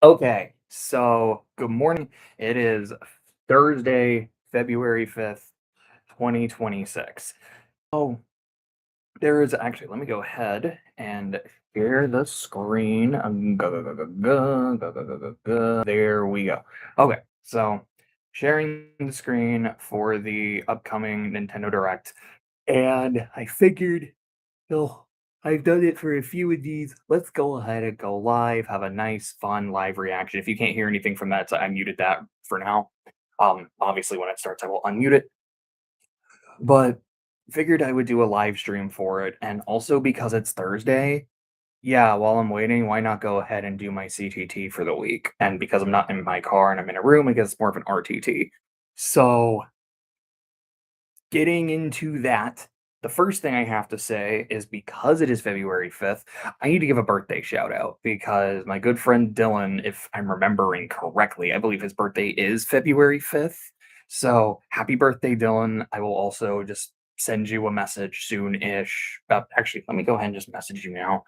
Okay, so good morning. It is Thursday, February 5th, 2026. Oh, there is actually, let me go ahead and share the screen. There we go. Okay, so sharing the screen for the upcoming Nintendo Direct. And I figured so I've done it for a few of these. Let's go ahead and go live, have a nice, fun live reaction. If you can't hear anything from that, so I muted that for now. Obviously, when it starts, I will unmute it. But figured I would do a live stream for it, and also because it's Thursday. Yeah, while I'm waiting, why not go ahead and do my CTT for the week? And because I'm not in my car and I'm in a room, I guess it's more of an RTT. So getting into that, the first thing I have to say is because it is February 5th, I need to give a birthday shout out because my good friend Dylan, if I'm remembering correctly, I believe his birthday is February 5th. So happy birthday, Dylan. I will also just send you a message soon-ish. Actually, let me go ahead and just message you now.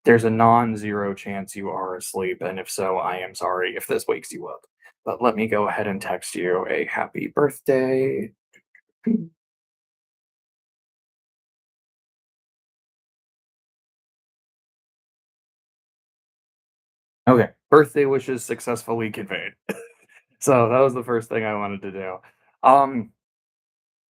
There's a non-zero chance you are asleep, and if so, I am sorry if this wakes you up. But let me go ahead and text you a happy birthday. Okay, birthday wishes successfully conveyed. So that was the first thing I wanted to do. Um,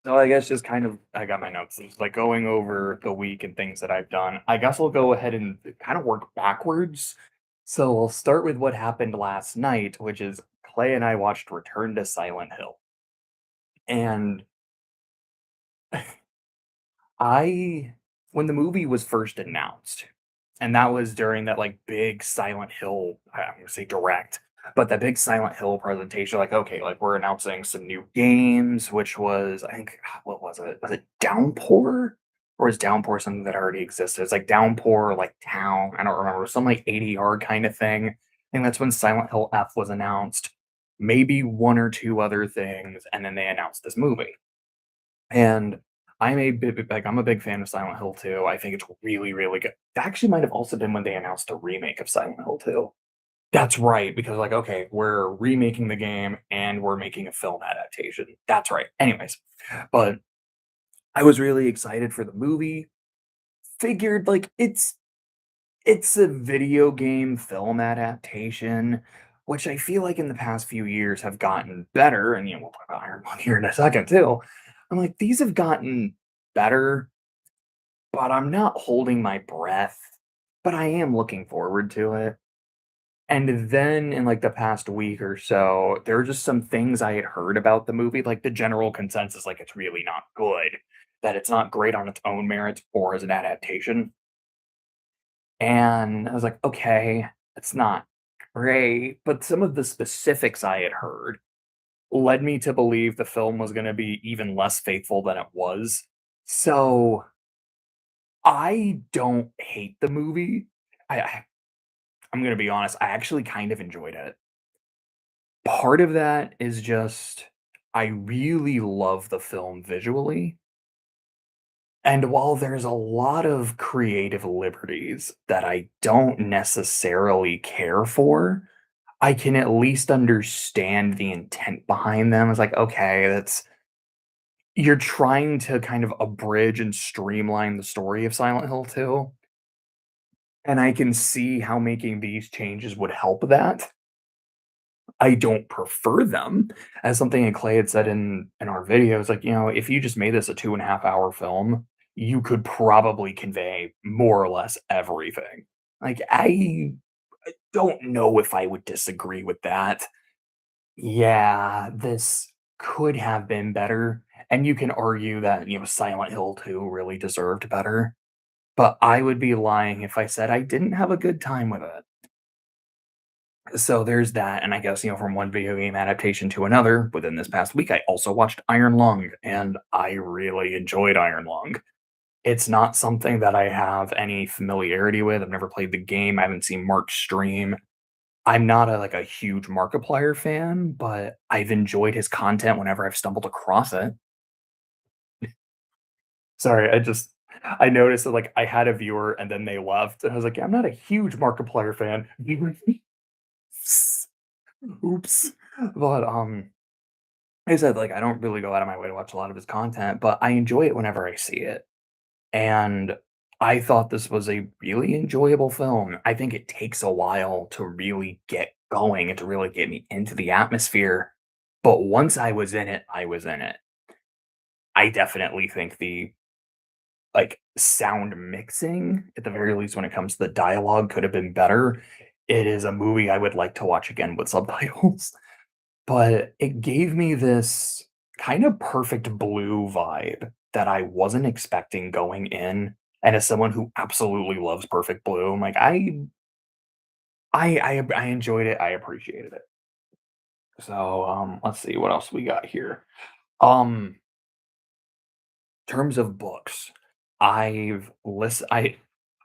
so I guess just kind of I got my notes, just like going over the week and things that I've done. I guess I'll go ahead and kind of work backwards. So we'll start with what happened last night, which is Clay and I watched Return to Silent Hill. And I when the movie was first announced, and that was during that, like, big Silent Hill, I'm gonna say direct, but that big Silent Hill presentation, like, okay, like, we're announcing some new games, which was, I think, what was it? Was it Downpour? Or is Downpour something that already existed? It's like Downpour, like, Town, I don't remember, some, like, 80 yard kinda thing. I think that's when Silent Hill F was announced, maybe 1 or 2 other things, and then they announced this movie. And I'm a big fan of Silent Hill 2. I think it's really, really good. That actually might have also been when they announced a remake of Silent Hill 2. That's right, because like, okay, we're remaking the game and we're making a film adaptation. That's right. Anyways, but I was really excited for the movie. Figured like it's a video game film adaptation, which I feel like in the past few years have gotten better, and we'll talk about Iron Man here in a second too. I'm like, these have gotten better, but I'm not holding my breath, but I am looking forward to it. And then in like the past week or so, there are just some things I had heard about the movie, like the general consensus, like it's really not good, that it's not great on its own merits or as an adaptation. And I was like, okay, it's not great. But some of the specifics I had heard led me to believe the film was going to be even less faithful than it was. So I don't hate the movie. I'm gonna be honest, I actually kind of enjoyed it. Part of that is just I really love the film visually, and while there's a lot of creative liberties that I don't necessarily care for, I can at least understand the intent behind them. It's like, okay, that's you're trying to kind of abridge and streamline the story of Silent Hill 2, and I can see how making these changes would help that. I don't prefer them. As something that Clay had said in our videos, like, if you just made this a 2.5 hour film, you could probably convey more or less everything. Like, I don't know if I would disagree with that. Yeah, this could have been better, and you can argue that, Silent Hill 2 really deserved better, but I would be lying if I said I didn't have a good time with it. So there's that, and I guess, from one video game adaptation to another, within this past week, I also watched Iron Lung, and I really enjoyed Iron Lung. It's not something that I have any familiarity with. I've never played the game. I haven't seen Mark stream. I'm not a huge Markiplier fan, but I've enjoyed his content whenever I've stumbled across it. Sorry, I noticed that like I had a viewer and then they left, and I was like, "Yeah, I'm not a huge Markiplier fan." Oops. But, like I said, like, I don't really go out of my way to watch a lot of his content, but I enjoy it whenever I see it. And I thought this was a really enjoyable film. I think it takes a while to really get going and to really get me into the atmosphere. But once I was in it, I was in it. I definitely think the like sound mixing, at the very least when it comes to the dialogue, could have been better. It is a movie I would like to watch again with subtitles. But it gave me this kind of perfect blue vibe that I wasn't expecting going in, and as someone who absolutely loves perfect blue, I'm like, I enjoyed it, I appreciated it. So, let's see what else we got here. Um, terms of books, I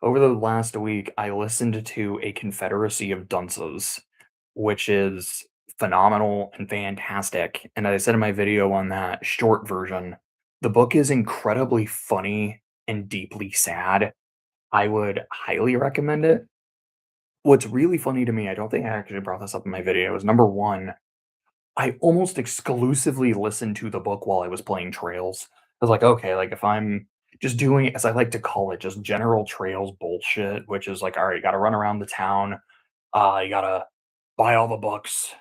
over the last week, I listened to A Confederacy of Dunces, which is phenomenal and fantastic, and as I said in my video on that short version, the book is incredibly funny and deeply sad. I would highly recommend it. What's really funny to me, I don't think I actually brought this up in my video, is number 1, I almost exclusively listened to the book while I was playing Trails. I was like, "Okay, like, if I'm just doing, as I like to call it, just general Trails bullshit," which is like, "Alright, you gotta run around the town, you gotta buy all the books,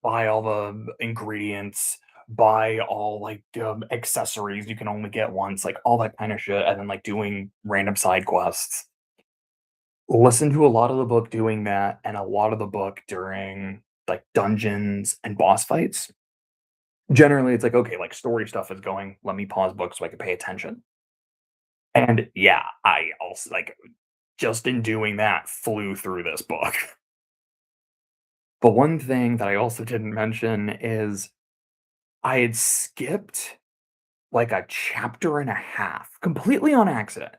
buy all the ingredients, buy all, like, accessories you can only get once," like, all that kinda shit, and then, like, doing random side quests. Listen to a lot of the book doing that, and a lot of the book during, like, dungeons and boss fights. Generally, it's like, okay, like, story stuff is going, let me pause book so I can pay attention. And, yeah, I also like, just in doing that, flew through this book. But one thing that I also didn't mention is I had skipped like a chapter and a half completely on accident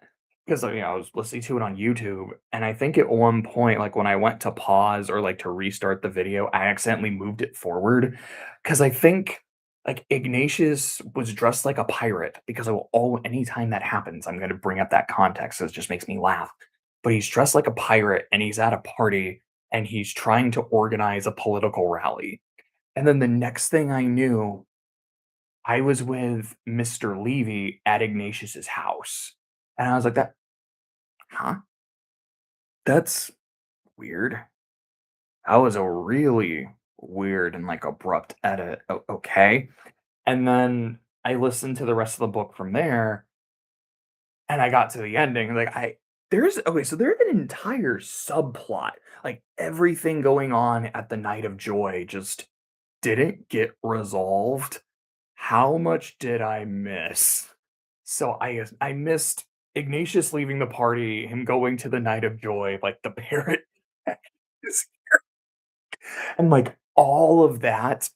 because I was listening to it on YouTube, and I think at one point, like when I went to pause or like to restart the video, I accidentally moved it forward because I think like Ignatius was dressed like a pirate because I will all anytime that happens, I'm going to bring up that context. 'Cause it just makes me laugh. But he's dressed like a pirate and he's at a party and he's trying to organize a political rally. And then the next thing I knew, I was with Mr. Levy at Ignatius's house, and I was like, "That huh? That's weird. That was a really weird and, like, abrupt edit. O okay." And then I listened to the rest of the book from there, and I got to the ending, like, I there's okay, so there's an entire subplot, like, everything going on at the Night of Joy just didn't get resolved. How much did I miss? So I missed Ignatius leaving the party, him going to the Night of Joy, like, the parrot and, like, all of that,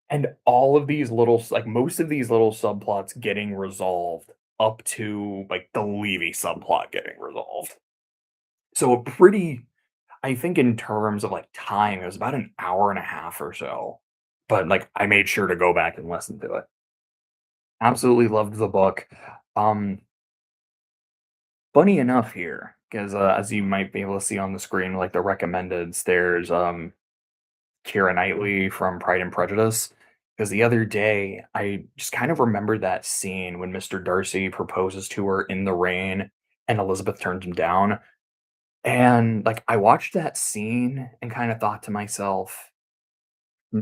and all of these little like, most of these little subplots getting resolved up to, like, the Levy subplot getting resolved. So a pretty I think in terms of, like, time, it was about an hour and a half or so, but, like, I made sure to go back and listen to it. Absolutely loved the book. Um, funny enough here, 'cause, as you might be able to see on the screen, like, the recommendeds, there's, Keira Knightley from Pride and Prejudice. Because the other day, I just kind of remembered that scene when Mr. Darcy proposes to her in the rain and Elizabeth turns him down, and, like, I watched that scene and kinda thought to myself, "Hmm,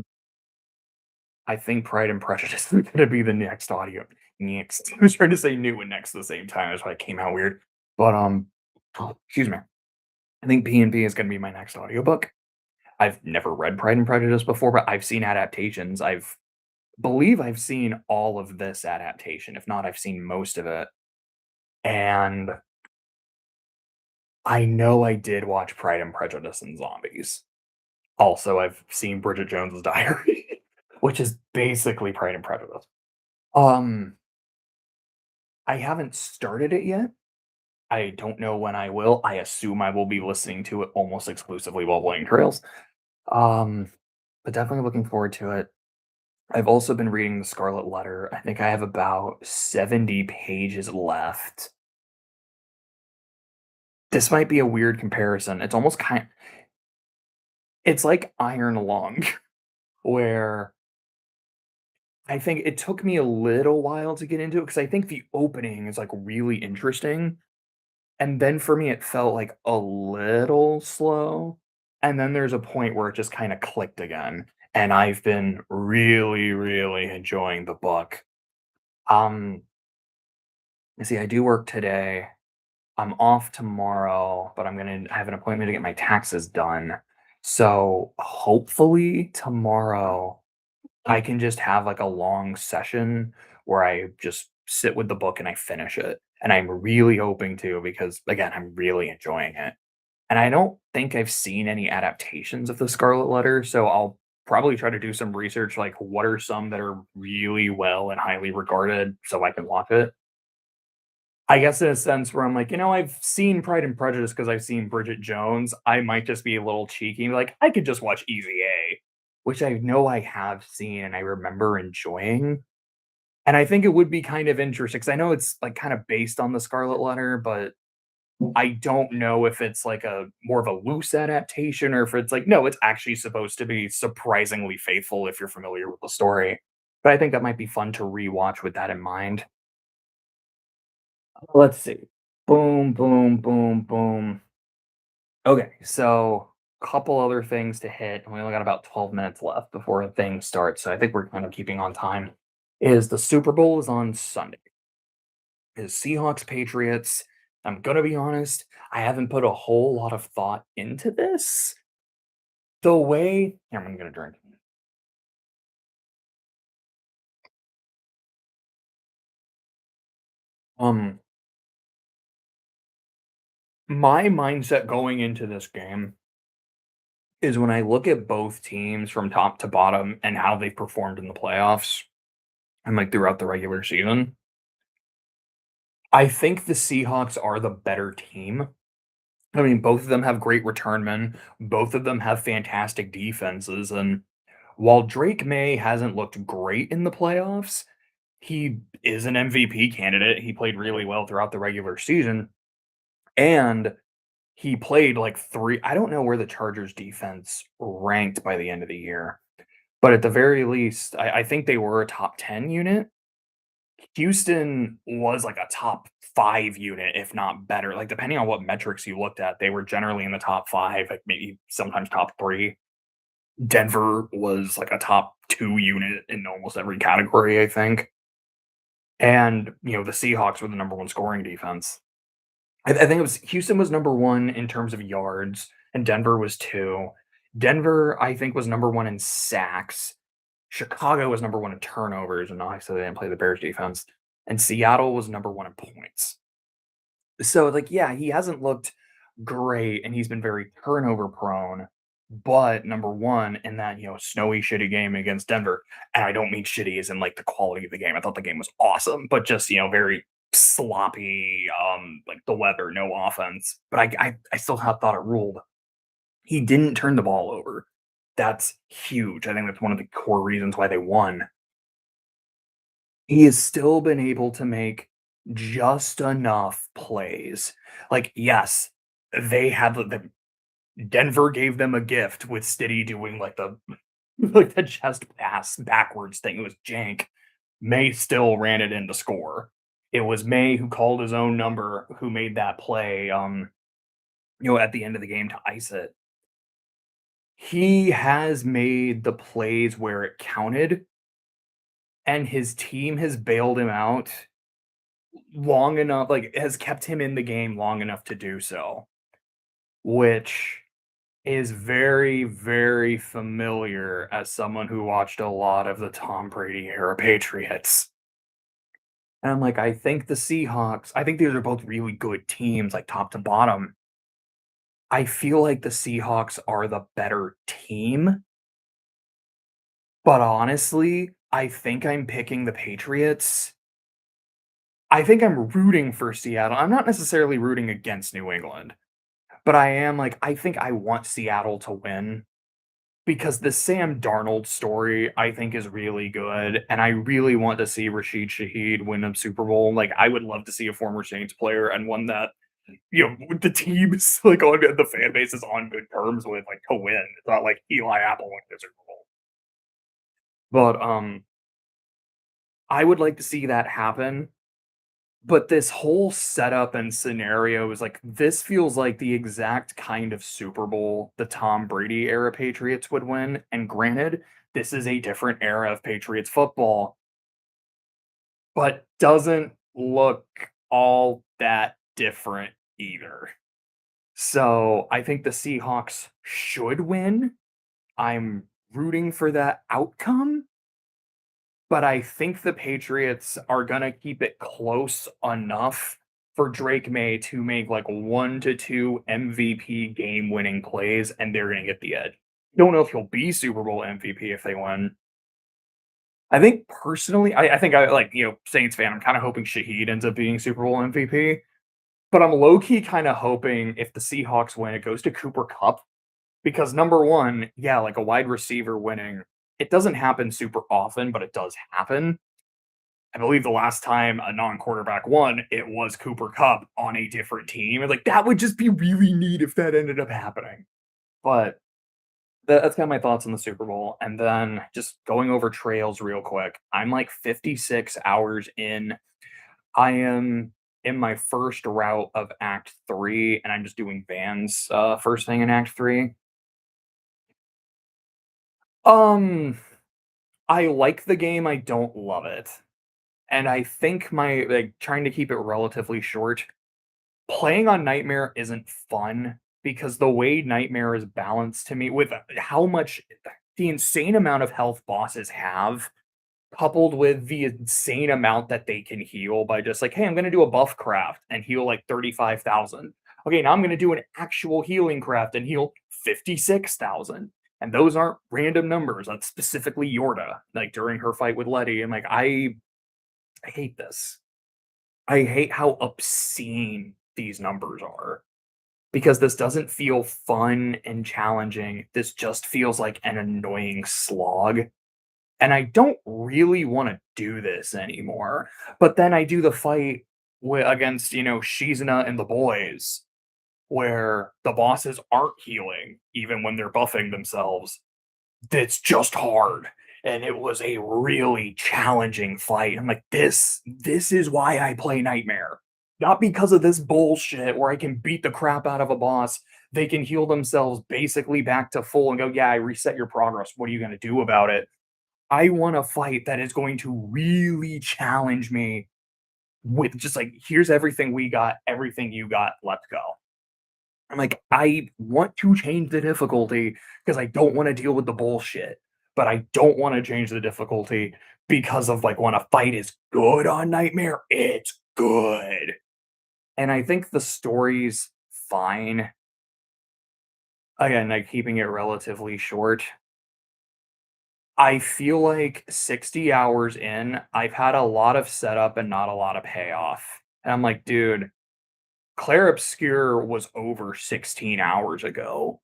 I think Pride and Prejudice is gonna be the next audio next." I was trying to say new and next at the same time, that's why it came out weird. But, excuse me. I think P&P is gonna be my next audiobook. I've never read Pride and Prejudice before, but I've seen adaptations. I've seen all of this adaptation. If not, I've seen most of it. And I know I did watch Pride and Prejudice and Zombies. Also, I've seen Bridget Jones's Diary, which is basically Pride and Prejudice. Um, I haven't started it yet. I don't know when I will. I assume I will be listening to it almost exclusively while playing Trails. Um, but definitely looking forward to it. I've also been reading The Scarlet Letter. I think I have about 70 pages left. This might be a weird comparison. It's almost kind It's like Iron Lung, where I think it took me a little while to get into it because I think the opening is, like, really interesting, and then for me, it felt, like, a little slow, and then there's a point where it just kinda clicked again, and I've been really, really enjoying the book. Um, you see, I do work today. I'm off tomorrow, but I have an appointment to get my taxes done. So, hopefully tomorrow I can just have, like, a long session where I just sit with the book and I finish it, and I'm really hoping to because, again, I'm really enjoying it. And I don't think I've seen any adaptations of The Scarlet Letter, so I'll probably try to do some research, like, what are some that are really well and highly regarded so I can watch it. I guess in a sense where I'm like, I've seen Pride and Prejudice because 'cause I've seen Bridget Jones, I might just be a little cheeky and be like, "I could just watch Easy A," which I know I have seen and I remember enjoying, and I think it would be kind of interesting because I know it's, like, kind of based on The Scarlet Letter, but I don't know if it's, like, a more of a loose adaptation or if it's like, no, it's actually supposed to be surprisingly faithful if you're familiar with the story, but I think that might be fun to rewatch with that in mind. Let's see. Boom, boom, boom, boom. Okay, so couple other things to hit. We only got about 12 minutes left before the thing starts, so I think we're kind of keeping on time. Is the Super Bowl is on Sunday. Is Seahawks Patriots. I'm gonna be honest, I haven't put a whole lot of thought into this. The way here, I'm gonna drink. Um, my mindset going into this game is when I look at both teams from top to bottom and how they've performed in the playoffs and like throughout the regular season, I think the Seahawks are the better team. I mean, both of them have great returnmen, both of them have fantastic defenses, and while Drake May hasn't looked great in the playoffs, he is an MVP candidate. He played really well throughout the regular season, and he played like 3 I don't know where the Chargers defense ranked by the end of the year, but at the very least, I think they were a top 10 unit. Houston was like a top 5 unit, if not better. Like, depending on what metrics you looked at, they were generally in the top 5, like, maybe sometimes top 3. Denver was like a top 2 unit in almost every category, I think. And, the Seahawks were the number 1 scoring defense. I think it was Houston was number 1 in terms of yards, and Denver was 2. Denver, I think, was number 1 in sacks. Chicago was number 1 in turnovers, and obviously they didn't play the Bears defense, and Seattle was number 1 in points. So, like, yeah, he hasn't looked great, and he's been very turnover prone, but number 1 in that, snowy, shitty game against Denver, and I don't mean shitty as in, like, the quality of the game. I thought the game was awesome, but just, very sloppy, like, the weather, no offense, but I still thought it ruled. He didn't turn the ball over. That's huge. I think that's one of the core reasons why they won. He has still been able to make just enough plays. Like, yes, they had the Denver gave them a gift with Stiddy doing like the like the chest pass backwards thing. It was jank. May still ran it in to score. It was May who called his own number who made that play at the end of the game to ice it. He has made the plays where it counted, and his team has bailed him out long enough, like, has kept him in the game long enough to do so, which is very, very familiar as someone who watched a lot of the Tom Brady era Patriots. And I'm like, I think these are both really good teams, like, top to bottom. I feel like the Seahawks are the better team, but honestly, I think I'm picking the Patriots. I think I'm rooting for Seattle. I'm not necessarily rooting against New England. But I am like, I think I want Seattle to win because the Sam Darnold story, I think, is really good, and I really want to see Rashid Shaheed win a Super Bowl. Like, I would love to see a former Saints player and one that With the team is like on the fan base is on good terms with like to win. It's not like Eli Apple winning the Super Bowl. But I would like to see that happen. But this whole setup and scenario is like this feels like the exact kind of Super Bowl the Tom Brady era Patriots would win. And granted, this is a different era of Patriots football, but doesn't look all that different either. So I think the Seahawks should win. I'm rooting for that outcome, but I think the Patriots are gonna keep it close enough for Drake May to make like 1 to 2 MVP game-winning plays, and they're gonna get the edge. Don't know if he'll be Super Bowl MVP if they win. I think personally, I think I like, Saints fan, I'm kinda hoping Shaheed ends up being Super Bowl MVP, but I'm low key kinda hoping if the Seahawks win, it goes to Cooper Kupp because number 1, yeah, like a wide receiver winning, it doesn't happen super often, but it does happen. I believe the last time a non-quarterback won, it was Cooper Kupp on a different team, and, like, that would just be really neat if that ended up happening. But that's kinda my thoughts on the Super Bowl, and then just going over trails real quick. I'm, like, 56 hours in. I am in my first route of Act 3, and I'm just doing Vans, first thing in Act 3. Um, I like the game, I don't love it. And I think trying to keep it relatively short, playing on Nightmare isn't fun because the way Nightmare is balanced to me with how much the insane amount of health bosses have, coupled with the insane amount that they can heal by just like, hey, I'm gonna do a buff craft and heal like 35,000. Okay, now I'm gonna do an actual healing craft and heal 56,000. And those aren't random numbers. That's specifically Yorda, like during her fight with Letty. And like I hate this. I hate how obscene these numbers are because this doesn't feel fun and challenging. This just feels like an annoying slog. And I don't really want to do this anymore. But then I do the fight against, Shizuna and the boys, where the bosses aren't healing even when they're buffing themselves. That's just hard. And it was a really challenging fight. I'm like, this is why I play Nightmare. Not because of this bullshit where I can beat the crap out of a boss. They can heal themselves basically back to full and go, yeah, I reset your progress. What are you going to do about it? I want a fight that is going to really challenge me with just like, here's everything we got, everything you got, let's go. I'm like, I want to change the difficulty because I don't want to deal with the bullshit, but I don't want to change the difficulty because of like when a fight is good on Nightmare, it's good. And I think the story's fine. Again, like keeping it relatively short. I feel like 60 hours in, I've had a lot of setup and not a lot of payoff. And I'm like, dude, Claire Obscure was over 16 hours ago.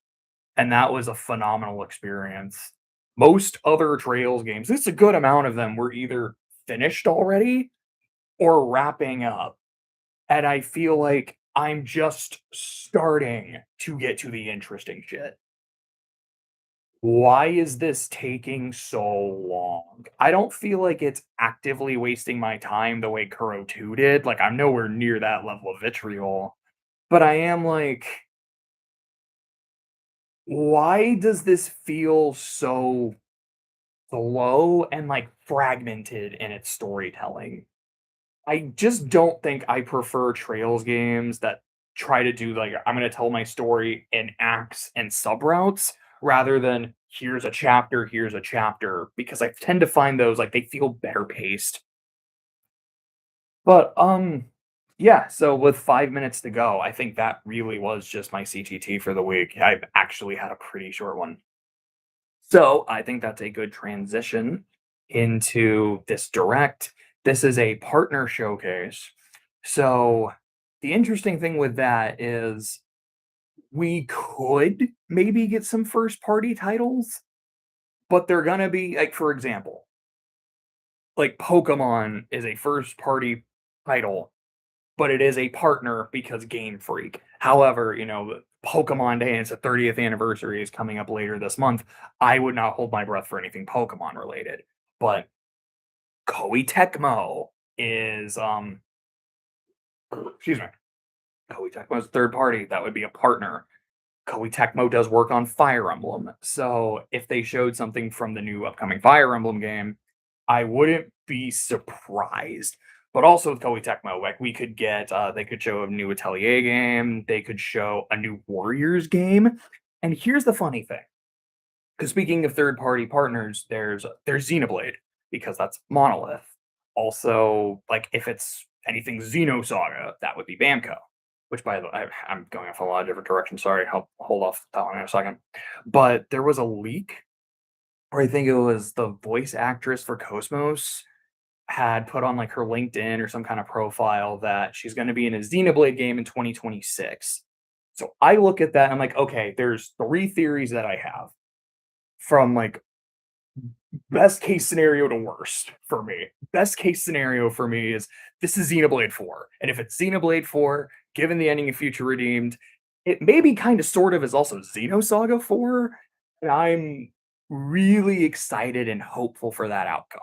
And that was a phenomenal experience. Most other Trails games, it's a good amount of them were either finished already or wrapping up. And I feel like I'm just starting to get to the interesting shit. Why is this taking so long? I don't feel like it's actively wasting my time the way Kuro 2 did. Like, I'm nowhere near that level of vitriol. But I am like, why does this feel so slow and like fragmented in its storytelling? I just don't think I prefer Trails games that try to do like I'm going to tell my story in acts and subroutes rather than here's a chapter because I tend to find those like they feel better paced. But yeah, so with 5 minutes to go, I think that really was just my CTT for the week. I've actually had a pretty short one. So I think that's a good transition into this direct. This is a partner showcase. So the interesting thing with that is we could maybe get some first party titles, but they're going to be like, for example, like Pokemon is a first party title, but it is a partner because Game Freak. However, Pokemon Day and its 30th anniversary is coming up later this month. I would not hold my breath for anything Pokemon related. But Koei Tecmo is excuse me. Koei Tecmo is a third party. That would be a partner. Koei Tecmo does work on Fire Emblem. So if they showed something from the new upcoming Fire Emblem game, I wouldn't be surprised. But also with Koei Tecmo, like we could get they could show a new Atelier game, they could show a new Warriors game. And here's the funny thing. Because speaking of third party partners, there's Xenoblade, because that's Monolith. Also, like if it's anything Xenosaga, that would be Bamco. Which, by the way, I'm going off a lot of different directions. Sorry, I'll hold off that one in a second. But there was a leak, or I think it was the voice actress for Cosmos had put on like her LinkedIn or some kind of profile that she's going to be in a Xenoblade game in 2026. So I look at that and I'm like, okay, there's three theories that I have from like best case scenario to worst for me. Best case scenario for me is this is Xenoblade 4. And if it's Xenoblade 4, given the ending of Future Redeemed, it maybe kind of sort of is also Xenosaga 4. And I'm really excited and hopeful for that outcome.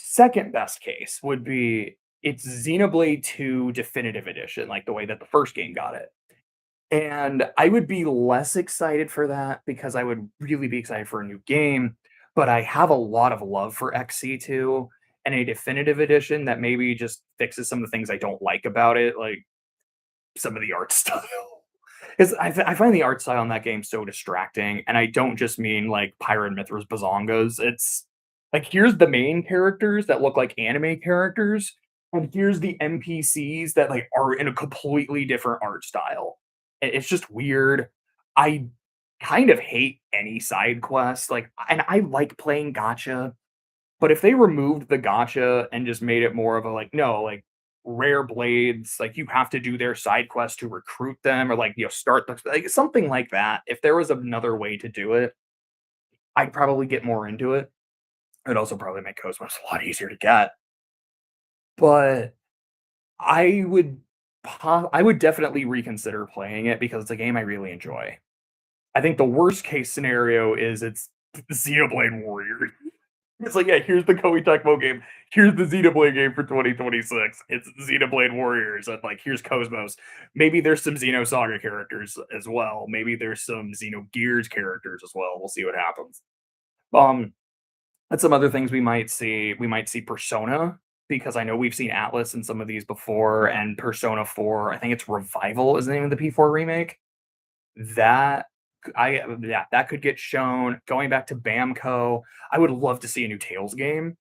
Second best case would be it's Xenoblade 2 Definitive Edition, like the way that the first game got it. And I would be less excited for that because I would really be excited for a new game, but I have a lot of love for XC2 and a definitive edition that maybe just fixes some of the things I don't like about it, like some of the art style. Because I find the art style in that game so distracting, and I don't just mean like Pyra Mithra's Bazongas. It's like here's the main characters that look like anime characters, and here's the NPCs that like are in a completely different art style. It's just weird. I kind of hate any side quest, like, and I like playing gacha, but if they removed the gacha and just made it more of a like, no, like rare blades, like you have to do their side quest to recruit them, or like start the like something like that. If there was another way to do it, I'd probably get more into it. It'd also probably make Cosmos a lot easier to get. But I would I would definitely reconsider playing it because it's a game I really enjoy. I think the worst case scenario is it's Xenoblade Warriors. It's like, yeah, here's the Koei Tecmo game. Here's the Xenoblade game for 2026. It's Xenoblade Warriors. And like, here's Cosmos. Maybe there's some Xenosaga characters as well. Maybe there's some Xenogears characters as well. We'll see what happens. And some other things we might see. We might see Persona, because I know we've seen Atlas in some of these before, and Persona 4, I think it's Revival is the name of the P4 remake. That that could get shown. Going back to Bamco, I would love to see a new Tales game,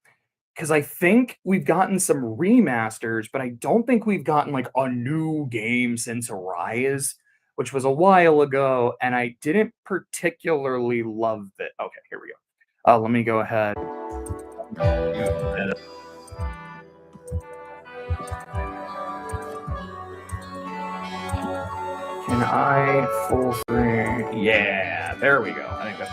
because I think we've gotten some remasters, but I don't think we've gotten like a new game since Arise, which was a while ago, and I didn't particularly love it. Okay, here we go. Let me go ahead. Can I full screen? Yeah, there we go. I think that's.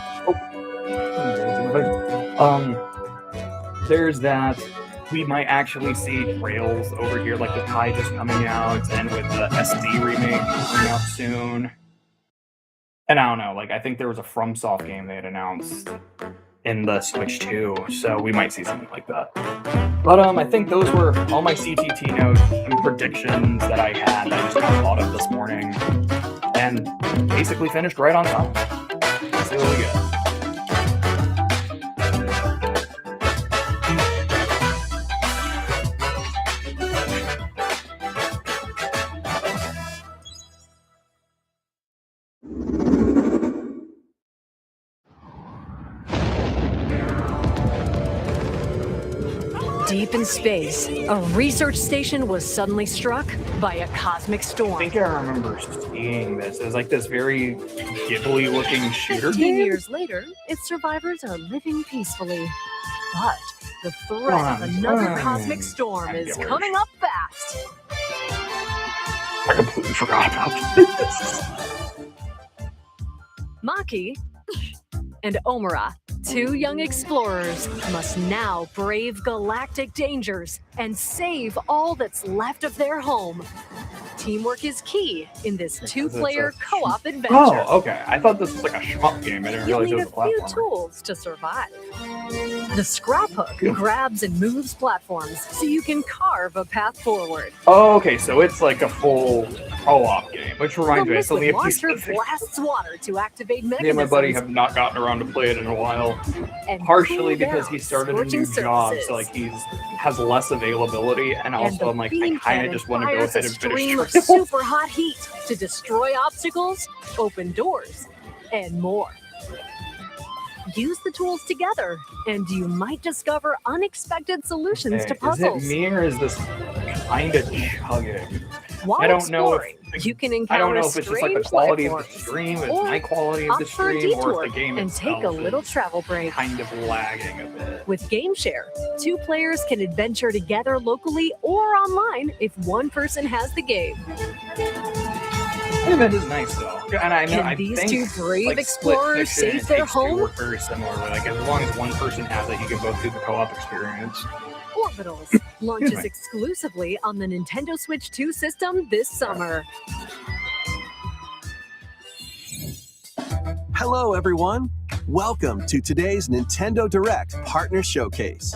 There's that. We might actually see Trails over here, like the Kai just coming out, and with the SD remake coming out soon. And I don't know, like I think there was a FromSoft game they had announced in the Switch 2, so we might see something like that. But I think those were all my CTT notes and predictions that I had that I just kind of thought of this morning, and basically finished right on time. That's really good. Deep in space, a research station was suddenly struck by a cosmic storm. I think I remember seeing this. It was like this very Ghibli-looking shooter 15 game. years later, its survivors are living peacefully. But the threat of another cosmic storm is coming up fast. I completely forgot about this. Maki and Omura, Two young explorers must now brave galactic dangers and save all that's left of their home. Teamwork is key in this two-player co-op adventure. Oh, okay. I thought this was like a shmup game. I didn't You'll realize it need was a a few platformer. tools to survive. The scrap hook grabs and moves platforms so you can carve a path forward. Oh, okay, so it's like a full co-op game, which reminds me, I The still need a piece launcher of thing. blasts water to activate Me and mechanisms. my buddy have not gotten around to play it in a while. and Partially cool because he down started a scorching new job, surfaces. so like has less availability, and also the I'm like, I beam kind cannon of just want to go fires ahead a and stream of finish Trails. super hot heat to destroy obstacles, open doors, and more. Use the tools together, and you might discover unexpected solutions to Is puzzles. it me or is this kind of chugging? While I don't know if exploring, you can I encounter don't know if it's just like the strange quality of life the forms, stream, it's or my quality of opt the for a stream, or detour if the game and take a itself little is travel break. kind of lagging a bit. With GameShare, two players can adventure together locally or online if one person has the game. That is nice though, and I know Can I these think, two brave like, explorers Split Fiction save their and Takes-Two home? work very similarly. Like as long as one person has it, you can both do the co-op experience. Orbitals launches me. exclusively on the Nintendo Switch 2 system this summer. Hello, everyone. Welcome to today's Nintendo Direct Partner Showcase.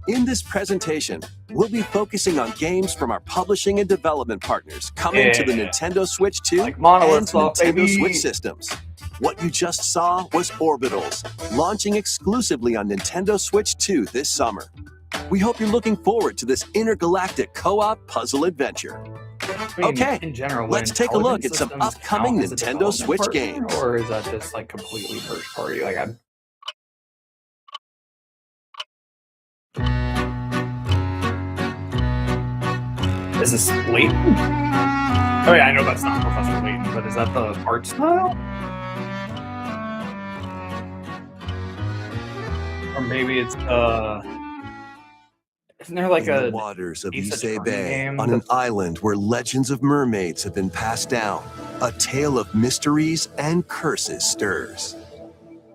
In this presentation, we'll be focusing on games from our publishing and development partners coming to the Yeah. Nintendo Switch 2 Like Monolith and Soft, Nintendo baby. Switch systems. What you just saw was Orbitals, launching exclusively on Nintendo Switch 2 this summer. We hope you're looking forward to this intergalactic co-op puzzle adventure. I mean, Okay, in general, would let's take a look at some intelligence systems upcoming count as a Nintendo development Switch partner, games. or is that just like completely first party? Like I'm. Is this Layton? Oh yeah, I know that's not Professor Layton, but is that the art style? Or maybe it's isn't there like In the a waters of Ace Issei Attorney Bay, game on an that's- island where legends of mermaids have been passed down, a tale of mysteries and curses stirs.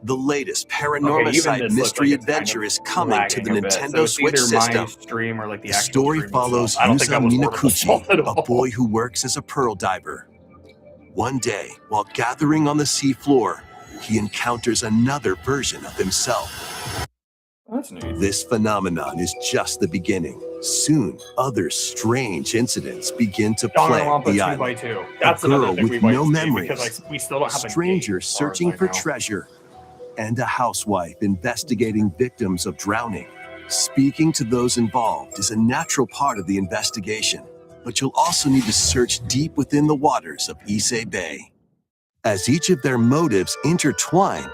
The latest Okay, Paranorma even Site this looks mystery like it's kind adventure of is coming to the lagging a bit, so Nintendo it's Switch either my system. stream or like the The actual story stream follows itself. I don't think Yuza that was Orbitals' fault at Minakuchi, all. a boy who works as a pearl diver. One day, while gathering on the seafloor, he encounters another version of himself. That's neat. This phenomenon is just the beginning. Soon, other strange incidents begin to plague Danganronpa the 2x2. island. That's A girl another thing with we might no see memories, because we still don't have a strangers date, as far as searching I for know. treasure, and a housewife investigating victims of drowning. Speaking to those involved is a natural part of the investigation, but you'll also need to search deep within the waters of Issei Bay. As each of their motives intertwine,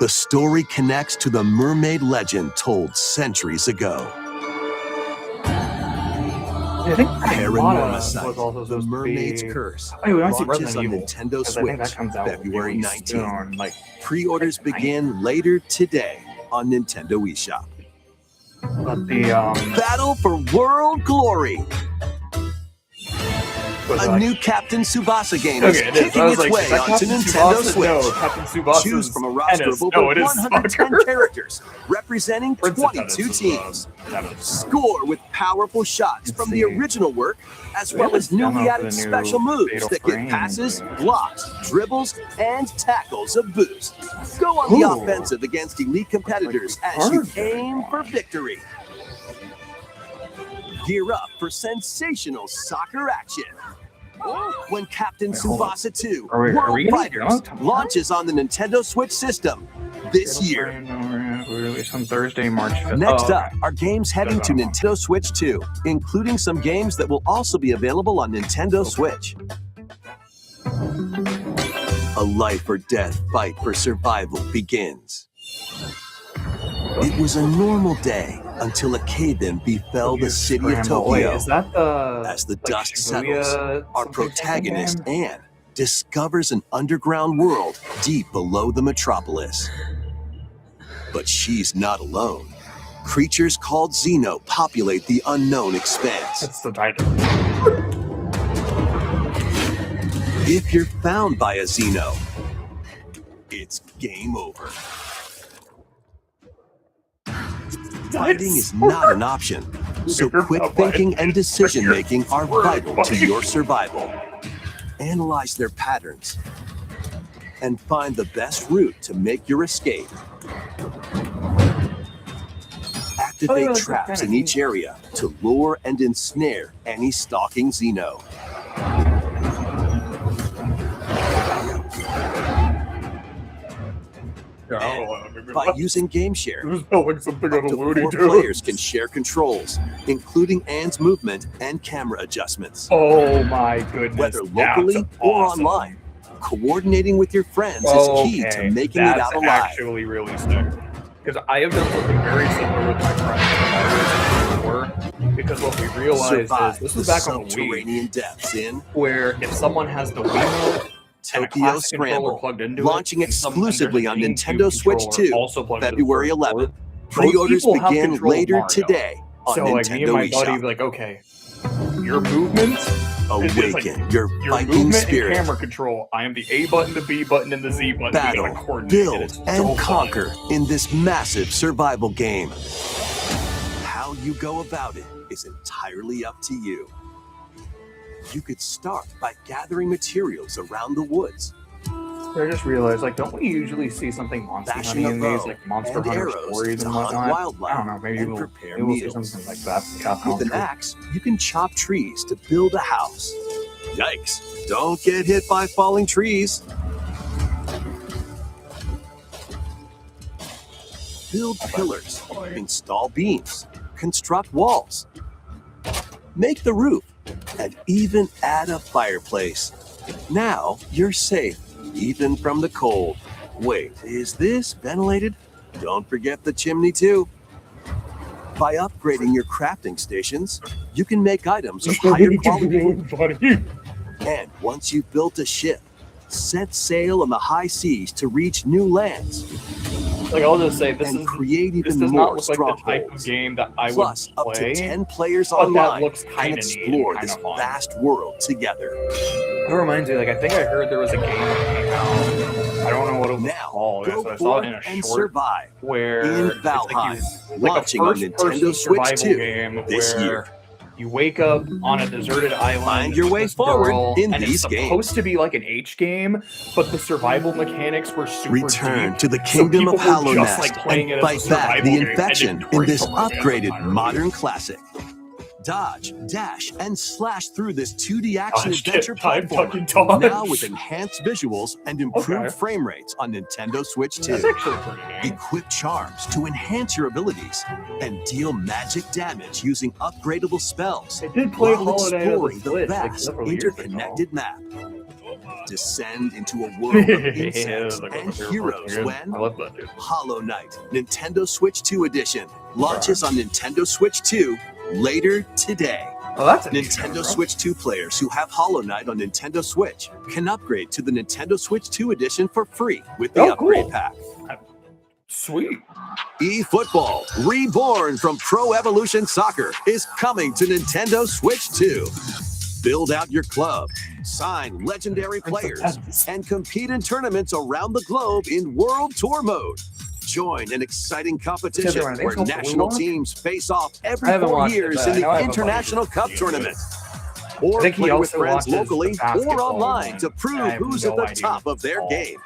the story connects to the mermaid legend told centuries ago. I think Paranorma was Site, also The supposed to Mermaid's be... Curse, Oh, we might see launches Resident on Evil, Nintendo because I think that Switch comes out February really 19th. soon, like, Pre-orders like begin later today on Nintendo eShop. but the Battle for World Glory! was A like- new Captain Tsubasa game is Okay, it is. kicking I was its like, way is that onto Captain Nintendo Tsubasa? Switch. No, Captain Tsubasa. Choose from a roster of over No, it is 110 soccer. characters, representing Princess 22 Tennis is, teams. tennis. Score with powerful shots Let's from see. the original work, as We well have as a demo newly for added the new special moves Fatal that give Frame passes, game. blocks, dribbles, and tackles a boost. Go on the Ooh. offensive against elite competitors Like as you card aim game. for victory. Gear up for sensational soccer action. When Captain Wait, hold on. Tsubasa 2 Are we World gonna get Fighters on? launches on the Nintendo Switch system this year. Released on Thursday, March 5th. Next Oh, up are games heading to Nintendo Switch 2, including some games that will also be available on Nintendo Switch. A life or death fight for survival begins. It was a normal day until a cave-in befell the city of Scramble. Wait, Tokyo. is that the As the like, dust Shibuya settles, our something protagonist, game? Anne, discovers an underground world deep below the metropolis. But she's not alone. Creatures called Xeno populate the unknown expanse. That's the title. If you're found by a Xeno, it's game over. Fighting is not an option, so quick thinking and decision making are vital to your survival. Analyze their patterns and find the best route to make your escape. Activate traps in each area to lure and ensnare any stalking Xeno. By using Game Share, up to 4 players can share controls, including Anne's movement and camera adjustments. Oh my goodness. Whether locally or online, coordinating with your friends is key to making it out alive. That's actually really sick. Because I have done something very similar with my friends before. Because what we realized is, this was back on the Wii, depths in where if someone has the Wiimote Tokyo Scramble, launching exclusively on Nintendo Switch 2, February 11th. Pre-orders begin later today on Nintendo Nintendo me and my buddy eShop. be like, okay, your movements, Awaken your Viking movement spirit. and camera control. I am the A button, the B button, and the Z button. Battle, build, and conquer in this massive survival game. How you go about it is entirely up to you. You could start by gathering materials around the woods. I just realized, like, don't we usually see something Monster Hunting in these, like Monster Hunter stories and whatnot? I don't know, maybe we'll see something like that. With an axe, you can chop trees to build a house. Yikes! Don't get hit by falling trees. Build pillars, install beams, construct walls, make the roof, and even add a fireplace. Now you're safe, even from the cold. Wait, is this ventilated? Don't forget the chimney too. By upgrading your crafting stations, you can make items of higher quality. And once you've built a ship, set sail on the high seas to reach new lands. Like, I'll just say, this does not look like the type of game that I would Plus, play. up to 10 players but that online looks can kinda explore neat and this kinda fun. vast world together. It reminds me, like, I think I heard there was a game that came out. I don't know what it was called. Go So I saw it in a and short survive where in it's like Valheim, like launching a on first-person Nintendo Switch survival 2 game this where year. you wake up on a deserted island. Find your way with this forward girl, in and these it's games. supposed to be like an H game, but the survival mechanics were super Return deep, to the so kingdom of people were Hollow just, Nest like, playing and it as a fight back survival the game and infection enjoy in this some of it upgraded entirely. modern classic. Dodge, dash, and slash through this 2D action Dodge, adventure time fucking platform, dodge. now with enhanced visuals and improved frame rates on Nintendo Switch 2. That's actually pretty neat. Equip charms to enhance your abilities and deal magic damage using upgradable spells I did play while Holiday on the exploring the Switch, like, vast several years ago. interconnected map. Descend into a world of Yeah, insects like and a favorite heroes game. when I love that dude. Hollow Knight Nintendo Switch 2 Edition launches on Nintendo Switch 2 later today. Oh, that's Nintendo Switch 2 players who have Hollow Knight on Nintendo Switch can upgrade to the Nintendo Switch 2 Edition for free with the upgrade pack. Sweet. eFootball, reborn from Pro Evolution Soccer, is coming to Nintendo Switch 2. Build out your club, sign legendary players, and compete in tournaments around the globe in World Tour mode. Join an exciting competition where national teams face off every 4 years in the International Cup tournament. Or play with friends locally or online to prove who's at the top of their game.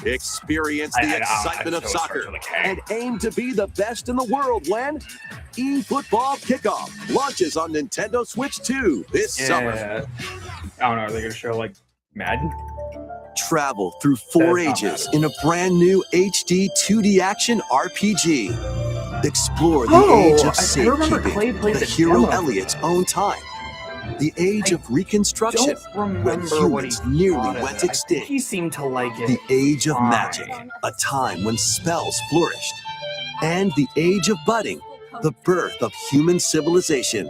Experience the excitement of soccer and aim to be the best in the world when eFootball Kickoff launches on Nintendo Switch 2 this summer. I don't know, are they going to show, like, Madden? Travel through 4 ages in a brand new HD 2D action RPG. Explore the age of safekeeping, the hero Elliot's own time. The age of reconstruction, when humans nearly went extinct. He seemed to like it. The age of magic, a time when spells flourished. And the age of budding, the birth of human civilization.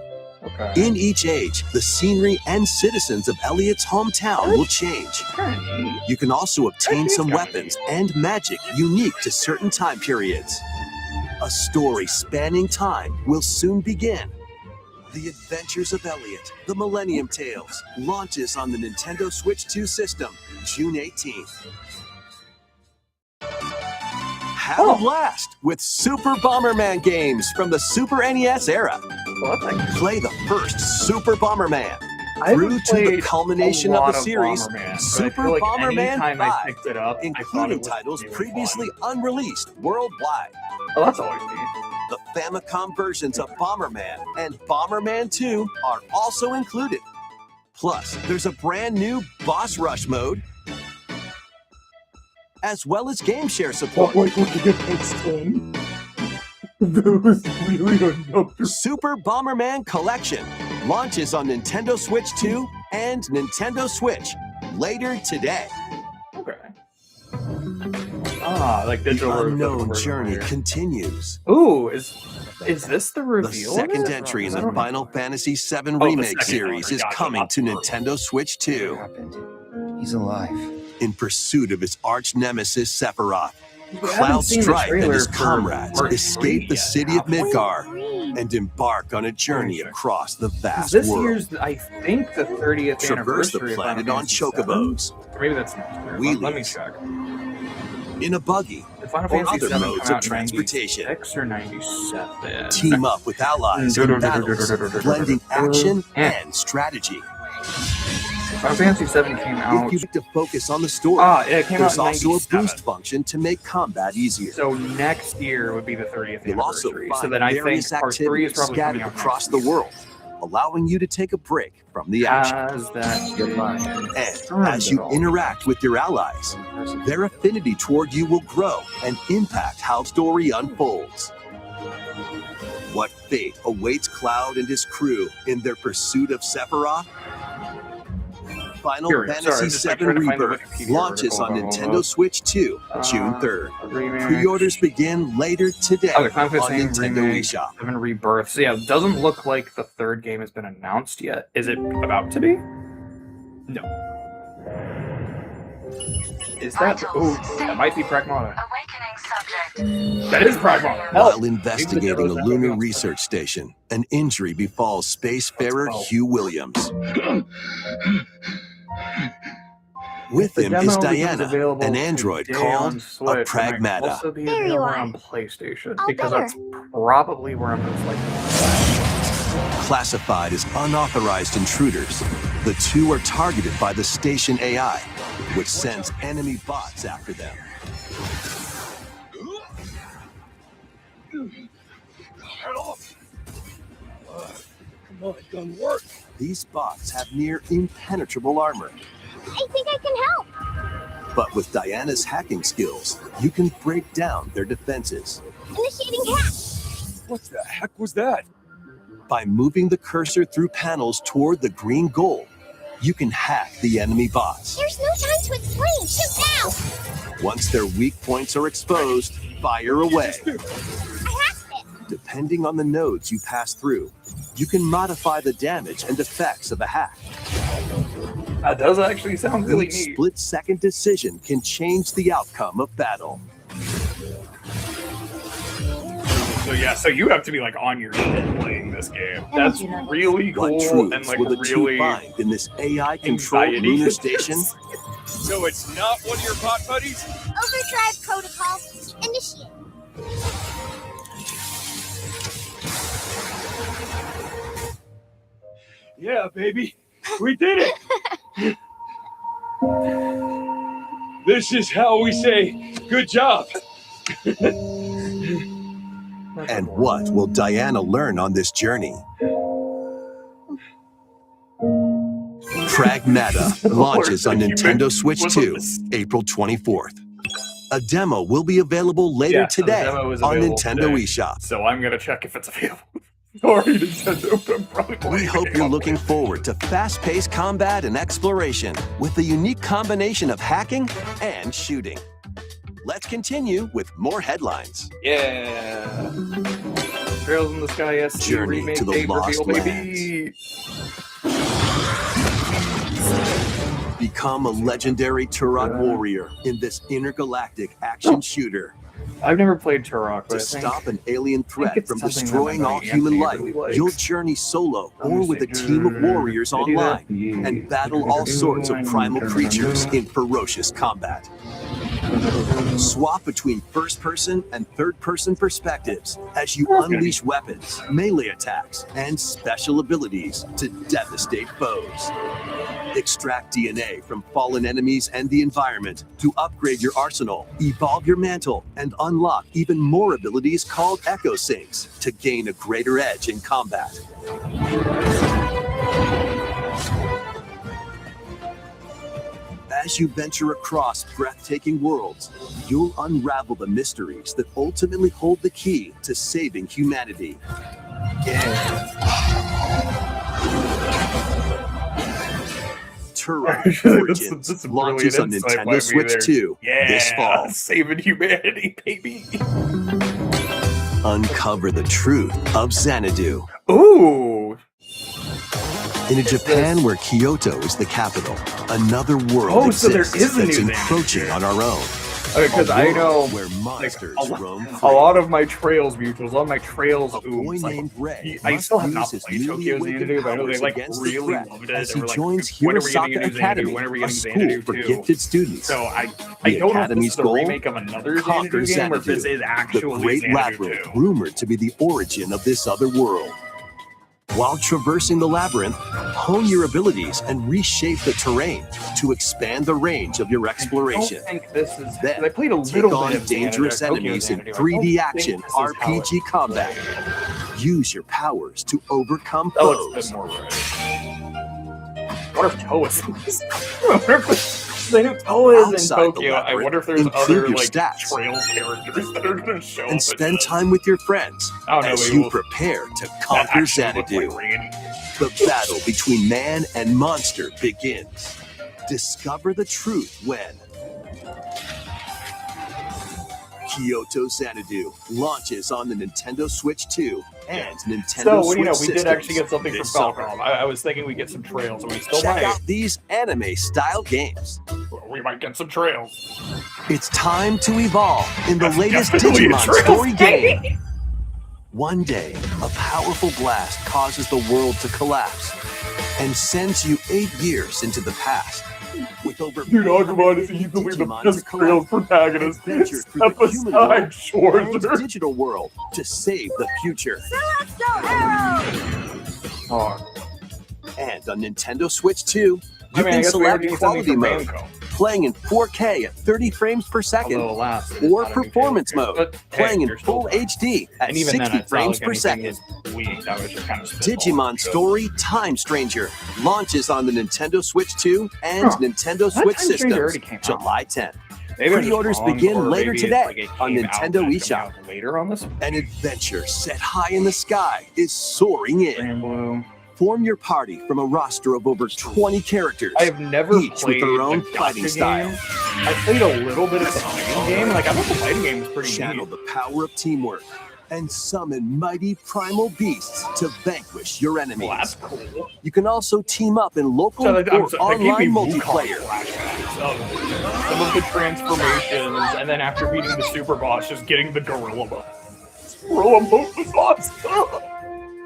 In each age, the scenery and citizens of Elliot's hometown will change. You can also obtain some weapons and magic unique to certain time periods. A story spanning time will soon begin. The Adventures of Elliot, The Millennium Tales, launches on the Nintendo Switch 2 system, June 18th. have a blast with Super Bomberman games from the Super NES era. Well, that's like, Play the first Super Bomberman I haven't through to the played culmination a of lot the series, Bomberman, but I Super feel like Bomberman anytime I 5, picked it up, I thought it including was titles new and previously fun. unreleased worldwide. Oh, that's always neat. The Famicom versions of Bomberman and Bomberman 2 are also included. Plus, there's a brand new Boss Rush mode, as well as game share support. when you get those 10. That was really a number. Super Bomberman Collection launches on Nintendo Switch 2 and Nintendo Switch later today. Okay. Ah, like The digital unknown journey continues. Ooh, is this the The reveal? second entry in the Final Fantasy VII the Remake second series entry, is gotcha, coming not to the first. Nintendo Switch 2. happened? He's alive. In pursuit of his arch nemesis Sephiroth, We haven't Cloud seen the Strife and trailer his for comrades part escape 3 the yet, city of have we? Midgar and embark on a journey across the vast This world. year's, I think, the 30th Traverse the anniversary of planet Final on Fantasy VII. chocobos, Or maybe that's next year. Let me wheelies, check. in a buggy, Did Final or Fantasy other VII modes come of out in transportation. 96 or 97? Team up with allies in battles, blending action and strategy. Final Fantasy VII came out. If you like to focus on the story, It came there's out in also a 97. boost function to make combat easier. So next year would be the 30th You'll also anniversary. find So then I think various part 3 is activities probably coming scattered out across next the year. world, allowing you to take a break from the action. As that Good luck. And as you interact with your allies, their affinity toward you will grow and impact how story unfolds. What fate awaits Cloud and his crew in their pursuit of Sephiroth? Final Here, sorry, Fantasy I'm just, like, VII trying to find the Rebirth Wikipedia launches on article. Nintendo Switch 2, June 3rd. Remake. Pre-orders begin later today Okay, Final on Fantasy Nintendo Remake, eShop. 7 Rebirth. So yeah, it doesn't look like the third game has been announced yet. Is it about to be? No. Is that? Oh, that might be Pragmata. Awakening subject. That is Pragmata. While Hell, investigating a Maybe the lunar Zero's research station, an injury befalls spacefarer Let's go. Hugh Williams. With the him demo is becomes Diana, available an android today called on Switch, a and might Pragmata. also be There you available are. on PlayStation All because better. that's probably where I'm most likely. Classified as unauthorized intruders, the two are targeted by the station AI, which sends enemy bots after them. Come on, gun work. These bots have near impenetrable armor, I think I can help. but with Diana's hacking skills, you can break down their defenses. Initiating hack. What the heck was that? By moving the cursor through panels toward the green goal, you can hack the enemy bots. There's no time to explain. Shoot now. Once their weak points are exposed, fire away. I hacked it. Depending on the nodes you pass through, you can modify the damage and effects of a hack. That does actually sound really Each neat. split-second decision can change the outcome of battle. So yeah, so you have to be like on your shit playing this game. That's really What cool truths and like will the two really find in this AI-controlled anxiety. lunar station? So it's not one of your bot buddies? Overdrive protocol. Initiate. Yeah, baby. We did it. This is how we say good job. And what will Diana learn on this journey? Pragmata launches on Nintendo Switch 2, April 24th. A demo will be available later Yeah, so the today demo is on available Nintendo today. eShop. So I'm gonna check if it's available. Sorry, Nintendo, but I'm probably We playing hope the you're game. looking forward to fast-paced combat and exploration with a unique combination of hacking and shooting. Let's continue with more headlines. Yeah. Trails in the Sky SC Journey remake to the date Lost reveal, baby. Become a legendary Turok warrior in this intergalactic action shooter. I've never played Turok, but To I think stop an alien threat it's from something that destroying my all buddy human Anthony life, really likes. you'll journey solo I'm or gonna with say, a team of warriors did I do that? online and battle all sorts of primal creatures in ferocious combat. Swap between first-person and third-person perspectives as you unleash weapons, melee attacks, and special abilities to devastate foes. Extract DNA from fallen enemies and the environment to upgrade your arsenal, evolve your mantle, and unlock even more abilities called Echo Sinks to gain a greater edge in combat. As you venture across breathtaking worlds, you'll unravel the mysteries that ultimately hold the key to saving humanity. Turok Origins launches on Nintendo Switch 2 this fall. Saving humanity, baby. Uncover the truth of Xanadu. Ooh. In a Japan where Kyoto is the capital, another world so there exists is a that's new encroaching Xanadu. on our own. Because I know where monsters roam a free. lot of my Trails mutuals, a lot of my Trails A boy ooms, like, named Ray I must still have use not his played newly Tokyo awakened Xanadu, but I know they powers like against the really threat loved it. as They he were like, joins when are we getting a Hirosaka new Xanadu? Academy, When are we a getting school Xanadu for 2? gifted students. So I The don't know if this Academy's is a goal? remake of another Conquer Xanadu game or if this Xanadu, is the actually great Xanadu labyrinth 2. rumored to be the origin of this other world. While traversing the labyrinth, hone your abilities and reshape the terrain to expand the range of your I exploration. don't think this is. Then, I played a Take little on bit of dangerous Xanadu, enemies in Tokyo Xanadu. I don't 3D think action this is how it RPG combat. played. Use your powers to overcome That looks a bit foes. more right. What if Toa is in this? I wonder if I know Toa is in Outside the Tokyo. I labyrinth, wonder if there's improve other your like stats. Trails characters that are going to show up. And spend time with your friends I don't know, as maybe you we'll- prepare to that conquer actually look Xanadu. like Randy. The battle between man and monster begins. Discover the truth when Kyoto Xanadu launches on the Nintendo Switch 2 and Nintendo So, Switch we did systems actually get something from this summer. Falcom. I was thinking we'd get some Trails, and we still Check might. out these anime-style games. We might get some Trails. It's time to evolve in the That's latest definitely a Digimon Trails story game. One day, a powerful blast causes the world to collapse and sends you 8 years into the past. With over Dude, 400 Agumon is easily the Digimon best to collect, Trails protagonist. adventure through Step the human aside, world and Schwarzer. digital world to save the future. Oh, And on Nintendo Switch 2, you I mean, I can guess we already select need something quality from mode, Namco. playing in 4K at 30 frames per second, Although, alas, it is or not a new performance character. mode, But, hey, playing in you're still full fine. HD at And even 60 then, it's not frames like per anything second. was leaked. I was just kind of spitballing. Digimon So- Story Time Stranger launches on the Nintendo Switch 2 and Huh. Nintendo That Switch Time Stranger systems already came out. July 10th. Maybe I'm just Pre-orders wrong, begin or later maybe today it's like it on came out Nintendo and it's eShop. coming out later on this. An adventure set high in the sky is soaring in. Grand Blue. Form your party from a roster of over 20 characters. I have never Each with played their own a fighting gacha style. game. I played a little bit of the fighting game. Like I thought the fighting game was pretty Channel neat. the power of teamwork and summon mighty primal beasts to vanquish your enemies. Well, that's cool. You can also team up in local So, or that gave me online Wukong multiplayer. flashbacks of some of the transformations, and then after beating the super boss, just getting the gorilla mode. Gorilla mode was awesome.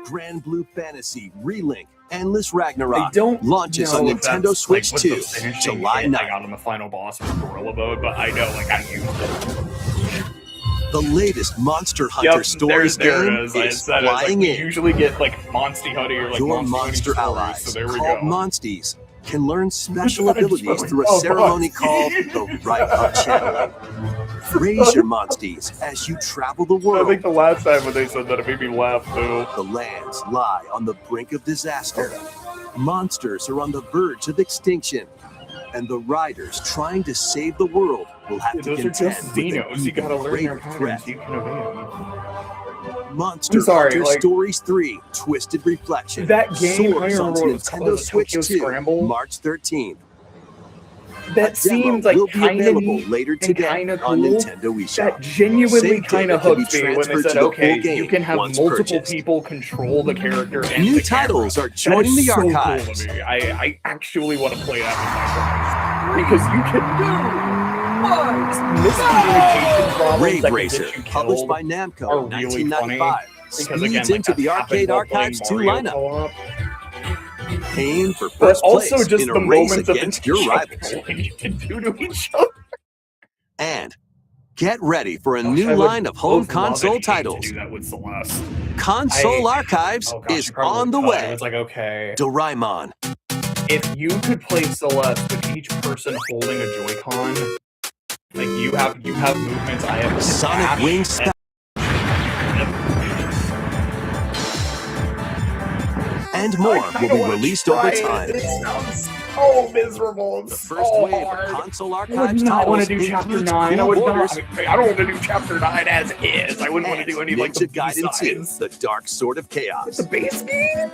Grand Blue Fantasy Relink Endless Ragnarok I don't launches know on if Nintendo that's, Switch like, 2 what the finishing July hit I 9th. got on the final boss was gorilla mode, but I know like I used it. The latest Monster Hunter Yep, Stories there game it is. I is said it. Like, flying we in. usually get like Monsty Honey or like Your Monster monster Honey allies, stories, so there we called go. Monsties, can learn special That's abilities really through a cool. ceremony called the Rite of Channeling. Raise your Monsties as you travel the I world. think the last time when they said that, it made me laugh too. The lands lie on the brink of disaster. Monsters are on the verge of extinction. And the riders trying to save the world will have to Those are contend just with an Xenos. You even gotta learn their greater patterns. threat. You can evade them. Monster I'm sorry, Hunter like- Stories 3 Twisted Reflection That game, I soars don't on remember what it was Nintendo called, Switch Tokyo 2 Scramble? March 13th. That A seems demo like will be kind of available neat later and today kind of on cool. Nintendo eShop. That genuinely Save kind of data can be hooked me when they transferred said, to the okay, full game you can have once multiple purchased. people control the character and New the camera. titles are That joining is the so archives. Cool to me. I actually want to play that with my friends. Because you can do miscommunication problems Rave that can Racer, get you published killed by are Namco, really 1995, because speeds again, like, into the that happens Arcade while Archives 2 playing Mario lineup. co-op. Aim for But first also place just in the a race moments of against your rivals. you can do to each other. And get ready for a I new would line of home both love console and hate titles. to do that with Celeste. Console Archives Oh gosh, is you probably on the could. way. It's like, okay, Doraemon, if you could play Celeste with each person holding a Joy-Con, like you have movements, I have Sonic dash, Wing Spe- and more will be released over time. It sounds so miserable. The first wave of console I would archives not want titles to do Chapter includes 9. I Cool would Borders not. I don't want to do Chapter 9 as is. I wouldn't want to and do any like the Ninja Gaiden 2, B-sides. The Dark Sword of It's Chaos. a base game?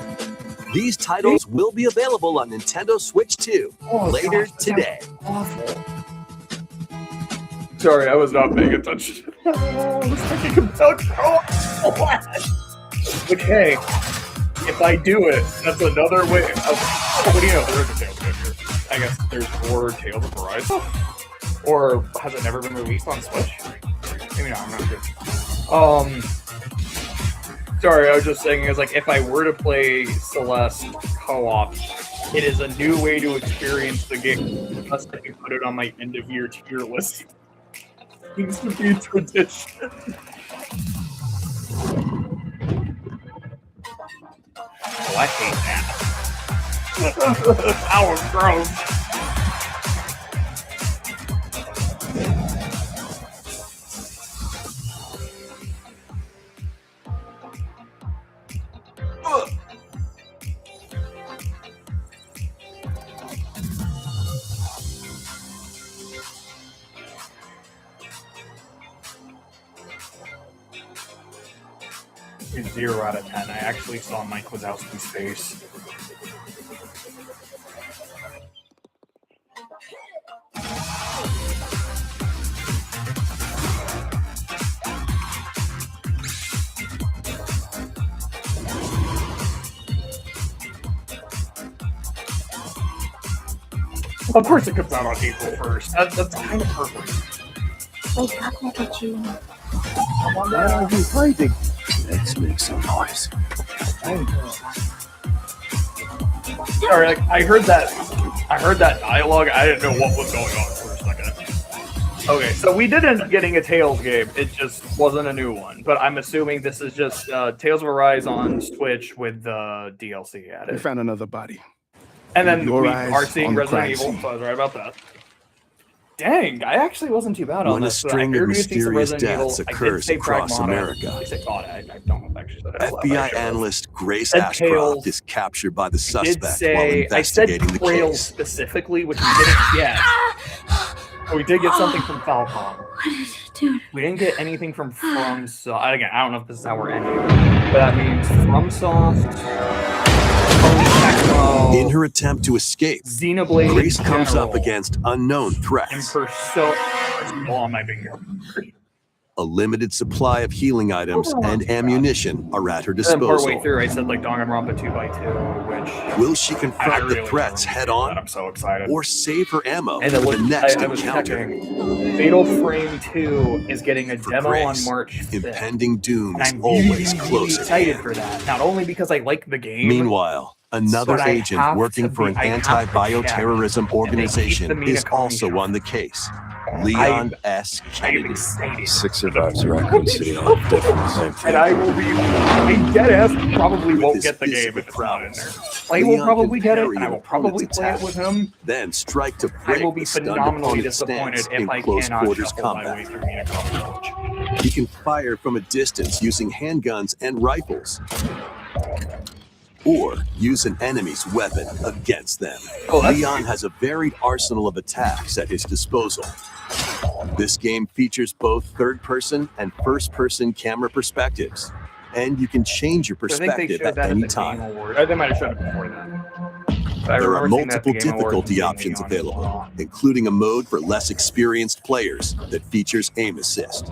These titles will be available on Nintendo Switch 2 Oh, later gosh, that today. sounds awful. Sorry, I was not paying attention. I was thinking about okay, if I do it, that's another way. Oh, what do you know? There is a Tales picture. I guess there's 4 Tales of Arise. Or has it never been released on Switch? Maybe not, I'm not sure. Sorry, I was just saying, is like, if I were to play Celeste co-op, it is a new way to experience the game. Unless I can put it on my end-of-year tier list. Seems to be a tradition. Oh, I hate that. That was gross. Ugh. A 0 out of 10. I actually saw Mike Wazowski's face. Of course it comes out on April 1st. That's kind of perfect. Wake up, Pikachu. Come on down. fighting? Let's make some noise. Sorry, like, I heard that dialogue. I didn't know what was going on for a second. Okay, so we did end up getting a Tales game. It just wasn't a new one. But I'm assuming this is just Tales of Arise on Switch with the DLC We added. found another body. And then Your we eyes are seeing on the Resident crime Evil, scene. so I was right about that. Dang, I actually wasn't too bad on When a this. string of I heard you see some mysterious Resident deaths Evil. I did occurs say across Pragmata. America. I say thought. I don't know if I actually said it out loud. I FBI should have. analyst Grace Said Ashcroft Tails. is captured by the I did suspect while say I said investigating the Trail case. specifically, which we didn't get. But we did get something from Falcom. What is it doing? We didn't get anything from FromSoft. Again, I don't know if this is how we're ending, but that means FromSoft, Tecmo, In her attempt to escape, Xenoblade Grace comes up General, against unknown and threats. Persona. Oh, on my finger. A limited supply of healing items and ammunition are at her And then partway disposal. through, I said like Danganronpa 2x2, which Will she I confront really the threats don't head know on that. I'm so excited. or save her ammo And for it the was, next I was encounter? checking. Fatal Frame 2 is getting a For demo on Grace, March 5th. impending doom And is I'm always really close at excited hand. for that. Not only because I like the game. Meanwhile, another But I agent have working to for be- an I have to check. anti-bioterrorism And they keep organization the is Minakami also shot. on the case. Leon S. I'm Kennedy. excited. 6 survivors of Raccoon City all definitely the same And thing. I will be. I get it. Probably With won't his get the game physical if it's not in there. prowess, Play will Leon probably can get it, parry and I an will probably opponent's play it attack. with him. Then strike to I break will be the stunned phenomenally opponent's disappointed stance in if I close cannot quarters shuffle my way combat. through Minakami Village. He can fire from a distance using handguns and rifles, or use an enemy's weapon against them. Oh, that's Leon has a varied arsenal of attacks at his disposal. This game features both third-person and first-person camera perspectives, and you can change your I think they perspective showed at that any at the Game time. Award. They might have shown it before that. But I There are remember seeing that at the multiple Game Awards difficulty and options being on available, including a mode for less experienced players that features aim assist.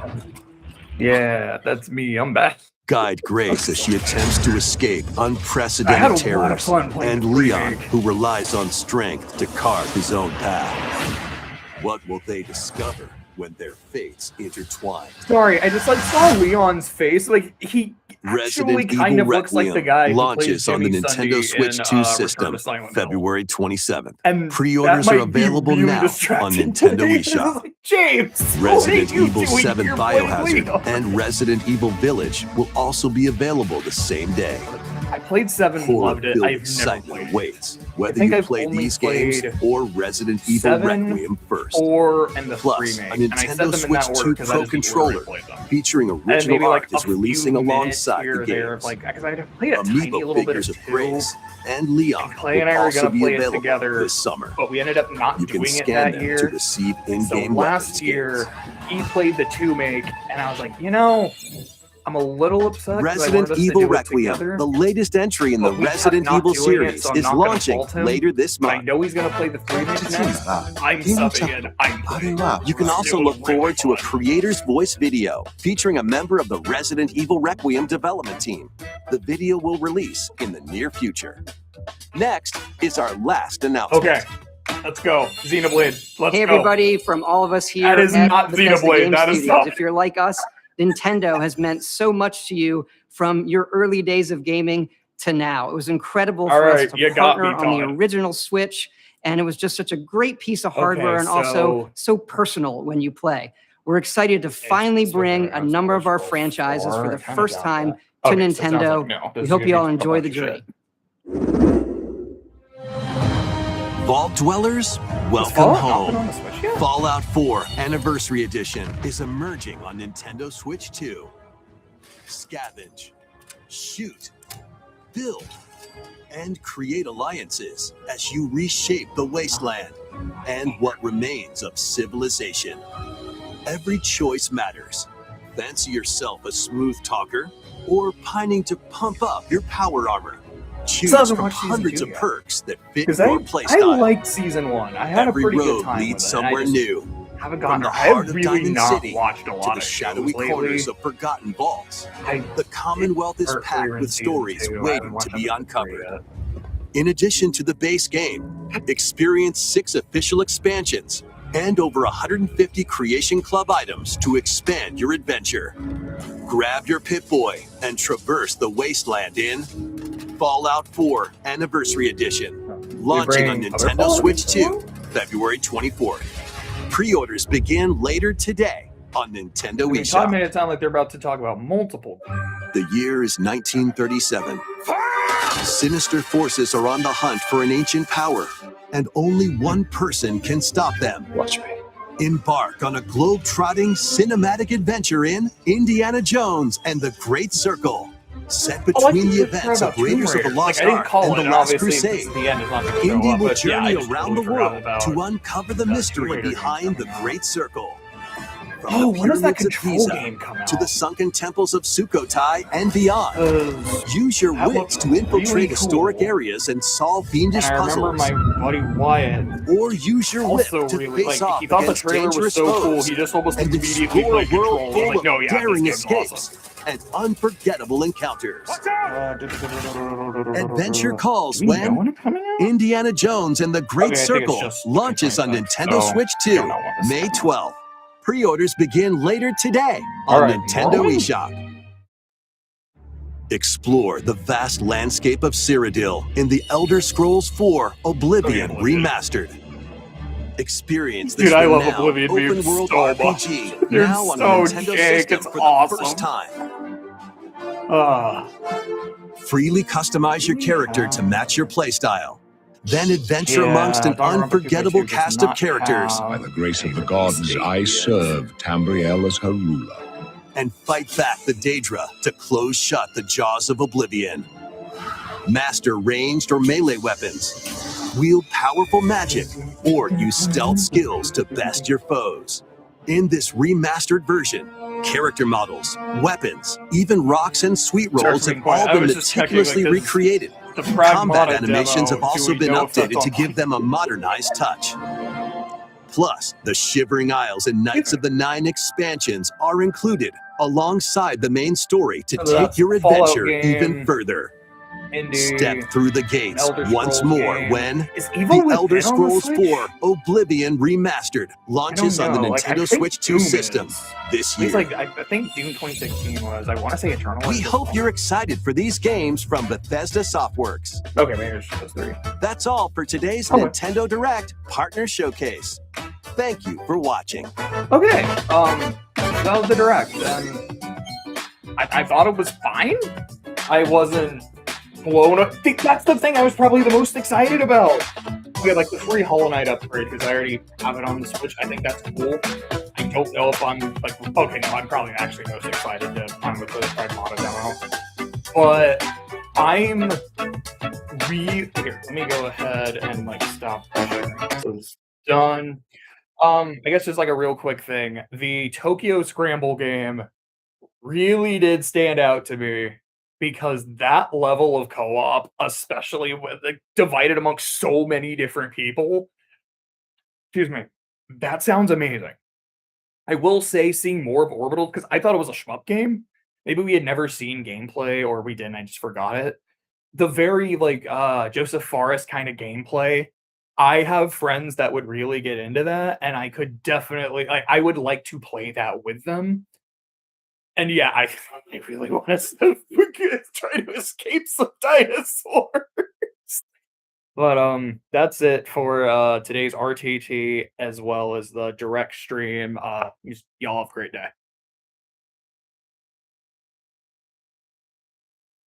Yeah, that's me. I'm back. Guide Grace as she attempts to escape I had a unprecedented lot of terrors, fun playing and the Leon, remake. who relies on strength to carve his own path. What will they discover when their fates intertwine? Sorry, I just like saw Leon's face. Like Resident kind Evil of looks like the Requiem guy who launches plays on the Jimmy Nintendo Sunday Switch in, 2 Return system to Silent Hill. February 27th. And Pre-orders that are might be available really now on distracting Nintendo to me. eShop. Like, James, Resident what are you Evil doing 7 here playing Biohazard Leo? and Resident Evil Village will also be available the same day. I played 7 and loved it. Horror-filled I've never excitement played it. awaits, whether think you I've play only these games played or Resident Evil 7, Requiem first. 4, and the Plus, remake. a And I said them Nintendo in that Switch order 2 because that Pro is the order I controller played them. featuring And original maybe like art is a few releasing minutes alongside here the or there, games. like because I played a tiny Amiibo little bit figures of of 2, Grace and Leon Clay and will I were also gonna be play it available together, this summer. but we ended up not You can doing it scan that them to year. receive So in-game last weapons year, games. he played the 2 make, and I was like, you know, I'm a little upset because I Resident wanted us to Evil do it Requiem, together. the latest entry in the But we kept Resident not Evil doing it, series, so I'm is not gonna launching fault him. later this But I month. know he's gonna play the 3 make next. I'm subbing in. I'm playing. You can also look forward to a creator's voice video featuring a member of the Resident Evil Requiem development team. The video will release in the near future. Next is our last announcement. Okay, let's go. Xenoblade. Let's Hey go. everybody, from all of us here That is at not Bethesda Xenoblade, Game that is Studios, not- if you're like us, Nintendo has meant so much to you from your early days of gaming to now. It was incredible All for right, us to you got partner me, on the Todd. original Switch, and it was just such a great piece of hardware Okay, and also so personal when you play. We're excited to finally it's bring okay, a number of our Scroll franchises for 4, the I kinda first got time that. to Okay, so it sounds like Nintendo. no, this We is hope gonna you all be a enjoy the bunch of journey. shit. Vault Dwellers, welcome Fallout not been on home. the Switch yet? Fallout 4 Anniversary Edition is emerging on Nintendo Switch 2. Scavenge, shoot, build, and create alliances as you reshape the wasteland and what remains of civilization. Every choice matters. Fancy yourself a smooth talker or pining to pump up your power armor? Choose haven't from watched season hundreds 2 of yet. perks that fit Because your I playstyle. liked season 1. I had Every a pretty good road time leads with it. and I somewhere just new. haven't From gotten. the I heart have of really Diamond not City watched a to lot the of shadowy shows corners lately. of forgotten vaults. I The Commonwealth is or packed earlier in with season stories 2, I haven't waiting to watched be episode 3 uncovered. yet. In addition to the base game, experience 6 official expansions and over 150 Creation Club items to expand your adventure. Grab your Pip-Boy and traverse the wasteland in Fallout 4 Anniversary Edition, launching on bringing other Nintendo Fallout Switch games 2, February 24th. Pre-orders begin later today on Nintendo I mean, Todd eShop. made it sound like they're about to talk about multiple. The year is 1937. Sinister forces are on the hunt for an ancient power, and only one person can stop them. Watch me. Embark on a globe-trotting cinematic adventure in Indiana Jones and the Great Circle. Set between the events of Raiders of the Lost I didn't Ark call and it, the and Last obviously Crusade. this is the end. It's not going to show Indy up, will but yeah, I journey just around the totally forgot world about to uncover the that mystery Tomb Raider game behind the coming out. Great Circle. From Oh, the when does that pyramids of Control Giza game come out? to the sunken temples of Sukhothai and beyond. Use your that wits looks to infiltrate really historic cool. areas and solve And fiendish I remember puzzles. my buddy Wyatt Or use your whip also to really face like. off He thought the against trailer was dangerous so cool. foes He just almost and immediately explore a played world Control. I was full like, of no, yeah, daring this game's escapes and unforgettable encounters. awesome. Adventure calls Do we know when when it's coming out? Indiana Jones and the Great Okay, I think it's Circle just launches on 2025, Nintendo so Switch don't 2, know when this May is. 12th. Pre-orders begin later today on All right, Nintendo Norman? eShop. Explore the vast landscape of Cyrodiil in the Elder Scrolls 4 Oblivion Oblivion. Remastered. Experience Dude, this I love renowned Oblivion open games world so RPG much. They're now on so a Nintendo jank, system it's for awesome. the first time. Freely customize your character to match your playstyle. Then adventure amongst an unforgettable cast of characters By the grace of the gods, I serve Tambriel as her ruler. and fight back the Daedra to close shut the jaws of Oblivion. Master ranged or melee weapons, wield powerful magic, or use stealth skills to best your foes. In this remastered version, character models, weapons, even rocks and sweet rolls have all been meticulously recreated. The Combat Pragmata animations demo, have also do we been know if that's updated to on- give them a modernized touch. Plus, the Shivering Isles and Knights of the Nine expansions are included alongside the main story to So take your Fallout adventure game. even further. Step indie through the gates Elder once Scrolls more game. when Is Evil The Elder Within on the Scrolls Switch? 4 Oblivion Remastered launches on the know, like, I Nintendo think Switch 2 Doom system is. this At least, year. like, I think Doom 2016 was. I want to say Eternal. We is this hope one. you're excited for these games from Bethesda Softworks. Okay, maybe it's just those three. That's all for today's Okay. Nintendo Direct Partner Showcase. Thank you for watching. Okay, that was the direct, and I thought it was fine. I wasn't blown up. That's the thing I was probably the most excited about. We had like the free Hollow Knight upgrade because I already have it on the Switch. I think that's cool. I don't know if I'm like, okay, no, I'm probably actually most excited to find with the Pragmata demo. But I'm here, let me go ahead and like stop sharing. This is done. I guess just like a real quick thing. The Tokyo Scramble game really did stand out to me because that level of co-op, especially with like divided amongst so many different people, excuse me, that sounds amazing. I will say seeing more of Orbital because I thought it was a shmup game. Maybe we had never seen gameplay or we didn't, I just forgot it. The very like Joseph Forrest kind of gameplay. I have friends that would really get into that, and I could definitely I would like to play that with them. And yeah, I really want to try to escape some dinosaurs. But that's it for today's RTT as well as the direct stream. Y'all have a great day.